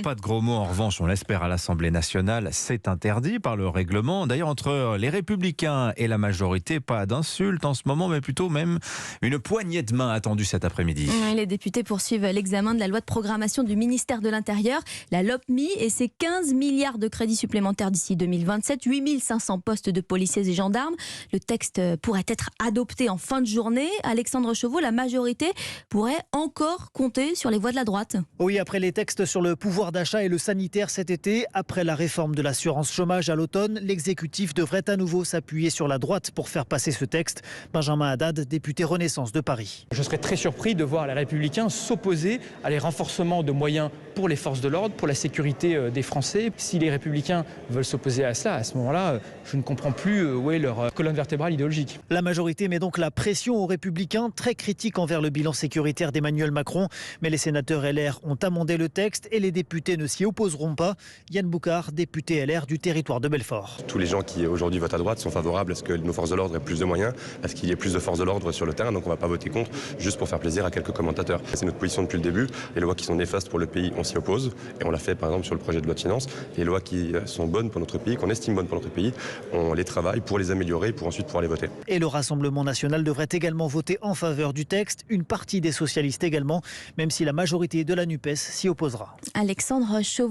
pas de gros mots en revanche, on l'espère, à l'Assemblée nationale. C'est interdit par le règlement. D'ailleurs, entre les Républicains et la majorité, pas d'insultes en ce moment, mais plutôt même une poignée de main attendue cet après-midi. Les députés poursuivent l'examen de la loi de programmation du ministère de l'Intérieur, la LOPMI, et ses 15 milliards de crédits supplémentaires d'ici 2027, 8500 postes de policiers et gendarmes. Le texte pourrait être adopté en fin de journée. Alexandre Chauveau, la majorité pourrait encore compter sur les voix de la droite. Oui, après les textes sur le pouvoir d'achat et le sanitaire cet été, après la réforme de l'assurance chômage à l'automne, l'exécutif devrait à nouveau s'appuyer sur la droite pour faire passer ce texte. Benjamin Haddad, député Renaissance de Paris. Je serais très surpris de voir les Républicains s'opposer à les renforcements de moyens pour les forces de l'ordre, pour la sécurité des Français. Si les Républicains veulent s'opposer à cela, à ce moment-là, je ne comprends plus où est leur colonne vertébrale idéologique. La majorité met donc la pression aux Républicains, très critiques envers le bilan sécuritaire d'Emmanuel Macron. Mais les sénateurs LR ont amendé le texte et les députés ne s'y opposeront pas. Yann Boucard, député LR du territoire de Belfort. Tous les gens qui aujourd'hui votent à droite sont favorables à ce que nos forces de l'ordre aient plus de moyens, à ce qu'il y ait plus de forces de l'ordre sur le terrain. Donc on ne va pas voter contre juste pour faire plaisir à quelques commentateurs. C'est notre position depuis le début. Les lois qui sont néfastes pour le pays, on s'y oppose. Et on l'a fait par exemple sur le projet de loi de finances. Les lois qui sont bonnes pour notre pays, qu'on estime bonnes pour notre pays, on les travaille pour les améliorer, pour ensuite pouvoir les voter. Et le Rassemblement national devrait également voter en faveur du texte. Une partie des socialistes également, même si la majorité de la NUPES s'y opposera. Alexandre Chauveau.